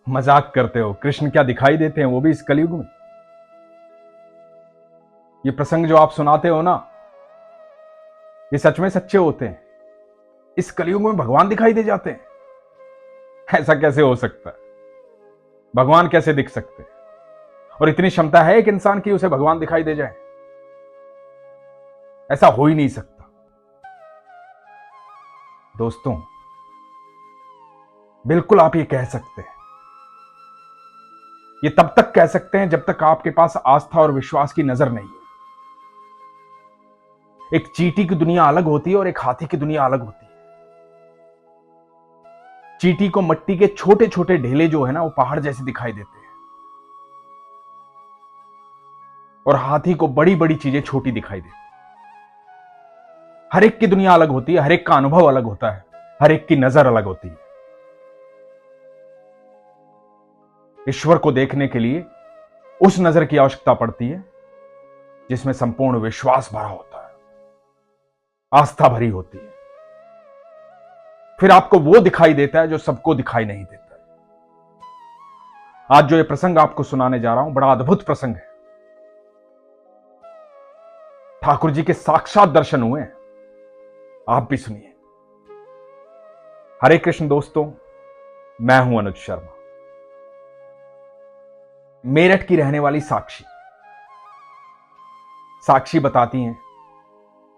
मजाक करते हो? कृष्ण क्या दिखाई देते हैं, वो भी इस कलयुग में? ये प्रसंग जो आप सुनाते हो ना, ये सच में सच्चे होते हैं? इस कलयुग में भगवान दिखाई दे जाते हैं? ऐसा कैसे हो सकता है? भगवान कैसे दिख सकते हैं? और इतनी क्षमता है एक इंसान की उसे भगवान दिखाई दे जाए? ऐसा हो ही नहीं सकता। दोस्तों, बिल्कुल आप ये कह सकते हैं। ये तब तक कह सकते हैं जब तक आपके पास आस्था और विश्वास की नजर नहीं है। एक चींटी की दुनिया अलग होती है और एक हाथी की दुनिया अलग होती है। चींटी को मिट्टी के छोटे छोटे ढेले जो है ना, वो पहाड़ जैसे दिखाई देते हैं, और हाथी को बड़ी बड़ी चीजें छोटी दिखाई देती हैं। हर एक की दुनिया अलग होती है, हर एक का अनुभव अलग होता है, हर एक की नजर अलग होती है। ईश्वर को देखने के लिए उस नजर की आवश्यकता पड़ती है जिसमें संपूर्ण विश्वास भरा होता है, आस्था भरी होती है। फिर आपको वो दिखाई देता है जो सबको दिखाई नहीं देता है। आज जो ये प्रसंग आपको सुनाने जा रहा हूं, बड़ा अद्भुत प्रसंग है। ठाकुर जी के साक्षात दर्शन हुए हैं। आप भी सुनिए। हरे कृष्ण दोस्तों, मैं हूं अनुज शर्मा, मेरठ की रहने वाली साक्षी। साक्षी बताती हैं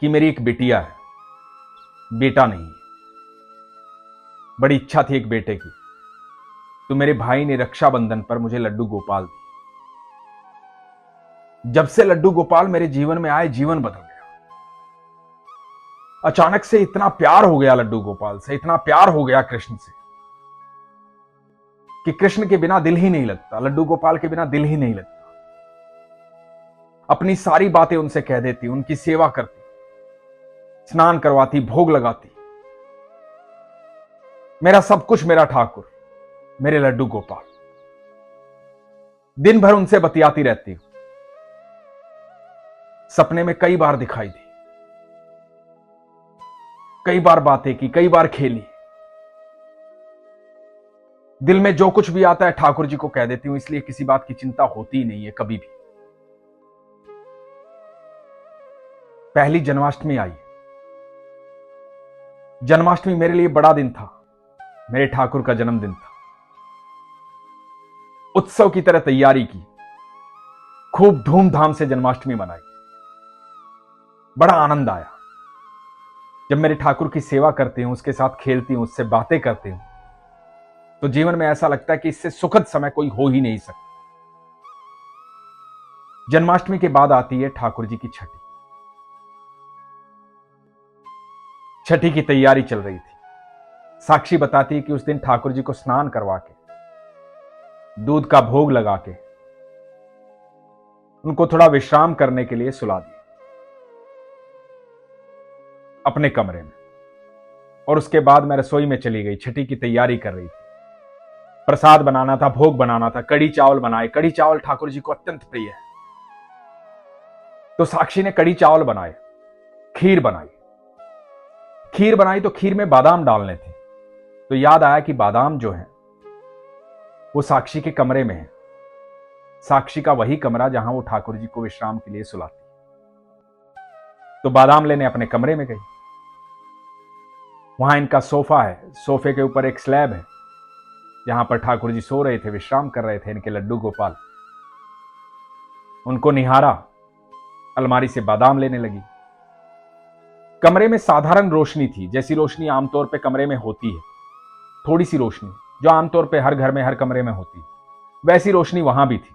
कि मेरी एक बिटिया है, बेटा नहीं है। बड़ी इच्छा थी एक बेटे की, तो मेरे भाई ने रक्षाबंधन पर मुझे लड्डू गोपाल दिए। जब से लड्डू गोपाल मेरे जीवन में आए, जीवन बदल गया। अचानक से इतना प्यार हो गया लड्डू गोपाल से, इतना प्यार हो गया कृष्ण से, कि कृष्ण के बिना दिल ही नहीं लगता, लड्डू गोपाल के बिना दिल ही नहीं लगता। अपनी सारी बातें उनसे कह देती, उनकी सेवा करती, स्नान करवाती, भोग लगाती। मेरा सब कुछ मेरा ठाकुर, मेरे लड्डू गोपाल। दिन भर उनसे बतियाती रहती हूं। सपने में कई बार दिखाई दी, कई बार बातें की, कई बार खेली। दिल में जो कुछ भी आता है ठाकुर जी को कह देती हूं, इसलिए किसी बात की चिंता होती ही नहीं है कभी भी। पहली जन्माष्टमी आई। जन्माष्टमी मेरे लिए बड़ा दिन था, मेरे ठाकुर का जन्मदिन था। उत्सव की तरह तैयारी की, खूब धूमधाम से जन्माष्टमी मनाई। बड़ा आनंद आया जब मेरे ठाकुर की सेवा करती हूं, उसके साथ खेलती हूं, उससे बातें करती हूं, तो जीवन में ऐसा लगता है कि इससे सुखद समय कोई हो ही नहीं सकता। जन्माष्टमी के बाद आती है ठाकुर जी की छठी। छठी की तैयारी चल रही थी। साक्षी बताती है कि उस दिन ठाकुर जी को स्नान करवा के, दूध का भोग लगा के, उनको थोड़ा विश्राम करने के लिए सुला दिया अपने कमरे में। और उसके बाद मैं रसोई में चली गई, छठी की तैयारी कर रही थी। प्रसाद बनाना था, भोग बनाना था, कड़ी चावल बनाए। कड़ी चावल ठाकुर जी को अत्यंत प्रिय है, तो साक्षी ने कड़ी चावल बनाए, खीर बनाई। खीर बनाई तो खीर में बादाम डालने थे, तो याद आया कि बादाम जो है वो साक्षी के कमरे में है। साक्षी का वही कमरा जहां वो ठाकुर जी को विश्राम के लिए सुलाती। तो बादाम लेने अपने कमरे में गई। वहां इनका सोफा है, सोफे के ऊपर एक स्लैब है जहां पर ठाकुर जी सो रहे थे, विश्राम कर रहे थे, इनके लड्डू गोपाल। उनको निहारा, अलमारी से बादाम लेने लगी। कमरे में साधारण रोशनी थी, जैसी रोशनी आमतौर पे कमरे में होती है, थोड़ी सी रोशनी जो आमतौर पे हर घर में, हर कमरे में होती है, वैसी रोशनी वहां भी थी।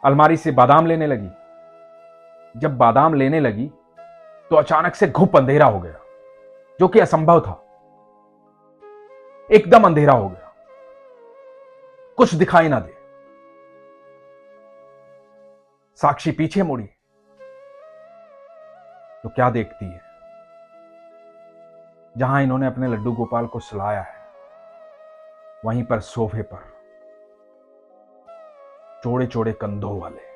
अलमारी से बादाम लेने लगी। जब बादाम लेने लगी तो अचानक से घुप अंधेरा हो गया, जो कि असंभव था। एकदम अंधेरा हो गया, कुछ दिखाई ना दे। साक्षी पीछे मुड़ी तो क्या देखती है, जहां इन्होंने अपने लड्डू गोपाल को सुलाया है, वहीं पर सोफे पर चौड़े चौड़े कंधों वाले,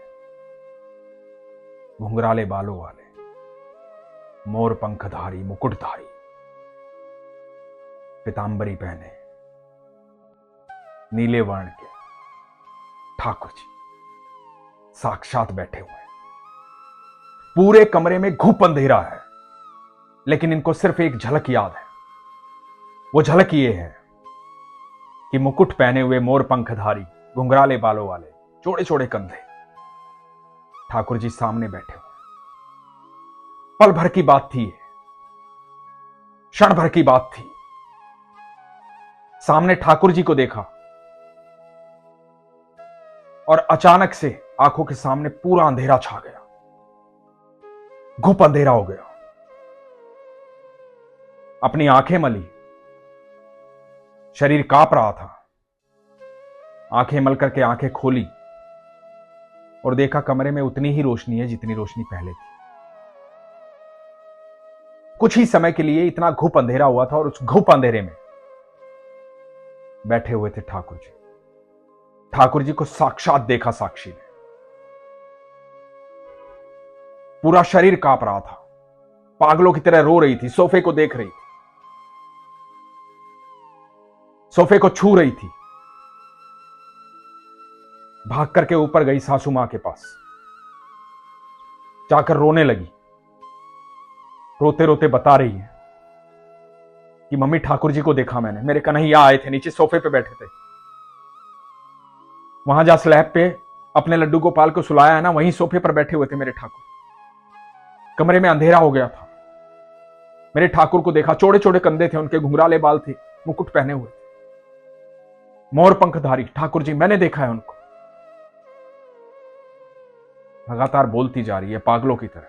घुंघराले बालों वाले, मोर पंखधारी, मुकुटधारी, पीतांबरी पहने, नीले वर्ण के ठाकुर जी साक्षात बैठे हुए हैं। पूरे कमरे में घुप अंधेरा है, लेकिन इनको सिर्फ एक झलक याद है। वो झलक ये है कि मुकुट पहने हुए मोर पंखधारी, घुंघराले बालों वाले, चौड़े चौड़े कंधे ठाकुर जी सामने बैठे हुए। पल भर की बात थी, क्षण भर की बात थी। सामने ठाकुर जी को देखा और अचानक से आंखों के सामने पूरा अंधेरा छा गया, घुप अंधेरा हो गया। अपनी आंखें मली, शरीर कांप रहा था। आंखें मल करके आंखें खोली और देखा कमरे में उतनी ही रोशनी है जितनी रोशनी पहले थी। कुछ ही समय के लिए इतना घुप अंधेरा हुआ था और उस घुप अंधेरे में बैठे हुए थे ठाकुर जी। ठाकुर जी को साक्षात देखा साक्षी ने। पूरा शरीर कांप रहा था, पागलों की तरह रो रही थी, सोफे को देख रही थी, सोफे को छू रही थी। भाग करके ऊपर गई सासू मां के पास, जाकर रोने लगी। रोते रोते बता रही है कि मम्मी ठाकुर जी को देखा मैंने, मेरे कन्हैया आए थे, नीचे सोफे पे बैठे थे। वहां जा स्लैब पे अपने लड्डू गोपाल को सुलाया है ना, वहीं सोफे पर बैठे हुए थे मेरे ठाकुर। कमरे में अंधेरा हो गया था, मेरे ठाकुर को देखा, चौड़े चौड़े कंधे थे उनके, घुंघराले बाल थे, मुकुट पहने हुए थे, मोर पंखधारी ठाकुर जी, मैंने देखा है उनको। लगातार बोलती जा रही है पागलों की तरह,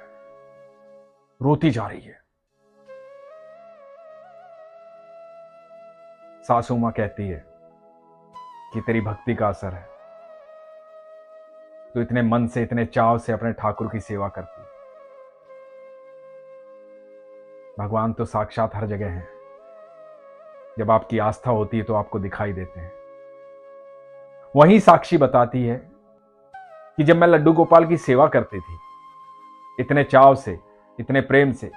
रोती जा रही है। सासू मां कहती है कि तेरी भक्ति का असर है, तो इतने मन से, इतने चाव से अपने ठाकुर की सेवा करती है। भगवान तो साक्षात हर जगह है, जब आपकी आस्था होती है तो आपको दिखाई देते हैं। वही साक्षी बताती है कि जब मैं लड्डू गोपाल की सेवा करती थी इतने चाव से, इतने प्रेम से,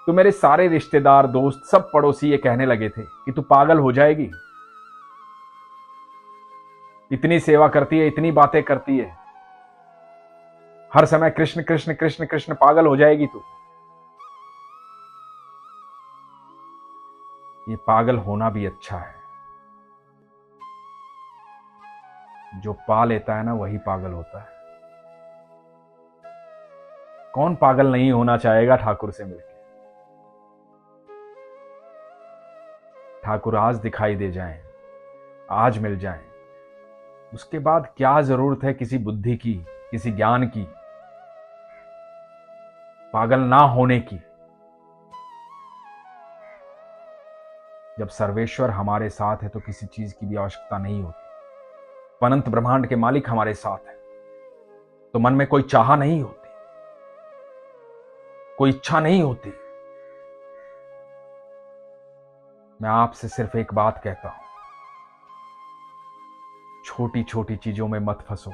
तो मेरे सारे रिश्तेदार, दोस्त, सब पड़ोसी ये कहने लगे थे कि तू पागल हो जाएगी, इतनी सेवा करती है, इतनी बातें करती है, हर समय कृष्ण कृष्ण कृष्ण कृष्ण, पागल हो जाएगी तू। ये पागल होना भी अच्छा है। जो पा लेता है ना वही पागल होता है। कौन पागल नहीं होना चाहेगा ठाकुर से मिलकर। ठाकुर आज दिखाई दे जाएं, आज मिल जाएं, उसके बाद क्या जरूरत है किसी बुद्धि की, किसी ज्ञान की, पागल ना होने की। जब सर्वेश्वर हमारे साथ है तो किसी चीज की भी आवश्यकता नहीं होती। अनंत ब्रह्मांड के मालिक हमारे साथ है तो मन में कोई चाह नहीं होती, कोई इच्छा नहीं होती। मैं आपसे सिर्फ एक बात कहता हूं, छोटी छोटी चीजों में मत फंसो,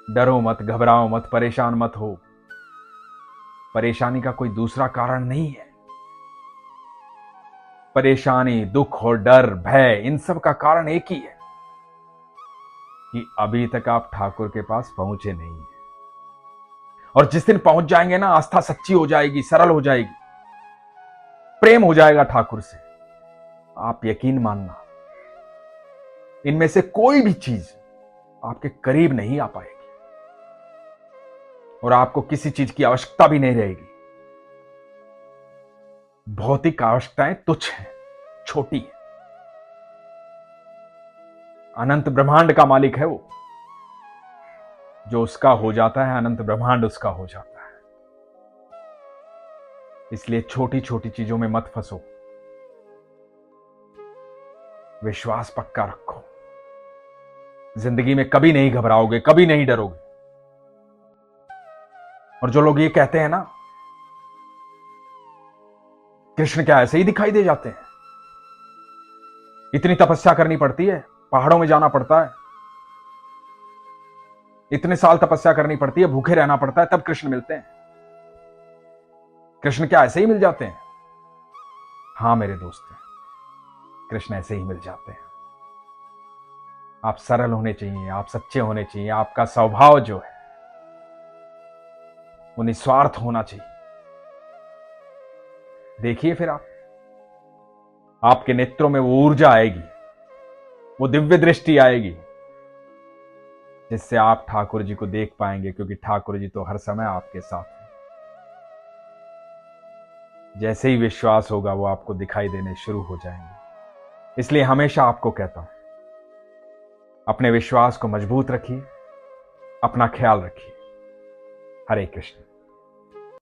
डरो मत, घबराओ मत, परेशान मत हो। परेशानी का कोई दूसरा कारण नहीं है। परेशानी, दुख और डर, भय, इन सब का कारण एक ही है कि अभी तक आप ठाकुर के पास पहुंचे नहीं हैं। और जिस दिन पहुंच जाएंगे ना, आस्था सच्ची हो जाएगी, सरल हो जाएगी, प्रेम हो जाएगा ठाकुर से। आप यकीन मानना, इनमें से कोई भी चीज आपके करीब नहीं आ पाएगी और आपको किसी चीज की आवश्यकता भी नहीं रहेगी। भौतिक आवश्यकताएं तुच्छ हैं, छोटी है। अनंत ब्रह्मांड का मालिक है वो, जो उसका हो जाता है अनंत ब्रह्मांड उसका हो जाता है। इसलिए छोटी छोटी चीजों में मत फंसो, विश्वास पक्का रखो। जिंदगी में कभी नहीं घबराओगे, कभी नहीं डरोगे। और जो लोग ये कहते हैं ना, कृष्ण क्या ऐसे ही दिखाई दे जाते हैं, इतनी तपस्या करनी पड़ती है, पहाड़ों में जाना पड़ता है, इतने साल तपस्या करनी पड़ती है, भूखे रहना पड़ता है, तब कृष्ण मिलते हैं। कृष्ण क्या ऐसे ही मिल जाते हैं? हां मेरे दोस्त, कृष्ण ऐसे ही मिल जाते हैं। आप सरल होने चाहिए, आप सच्चे होने चाहिए, आपका स्वभाव जो है वो निस्वार्थ होना चाहिए। देखिए फिर आपके नेत्रों में वो ऊर्जा आएगी, वो दिव्य दृष्टि आएगी, जिससे आप ठाकुर जी को देख पाएंगे, क्योंकि ठाकुर जी तो हर समय आपके साथ हैं। जैसे ही विश्वास होगा वो आपको दिखाई देने शुरू हो जाएंगे। इसलिए हमेशा आपको कहता हूं, अपने विश्वास को मजबूत रखिए, अपना ख्याल रखिए। हरे कृष्ण।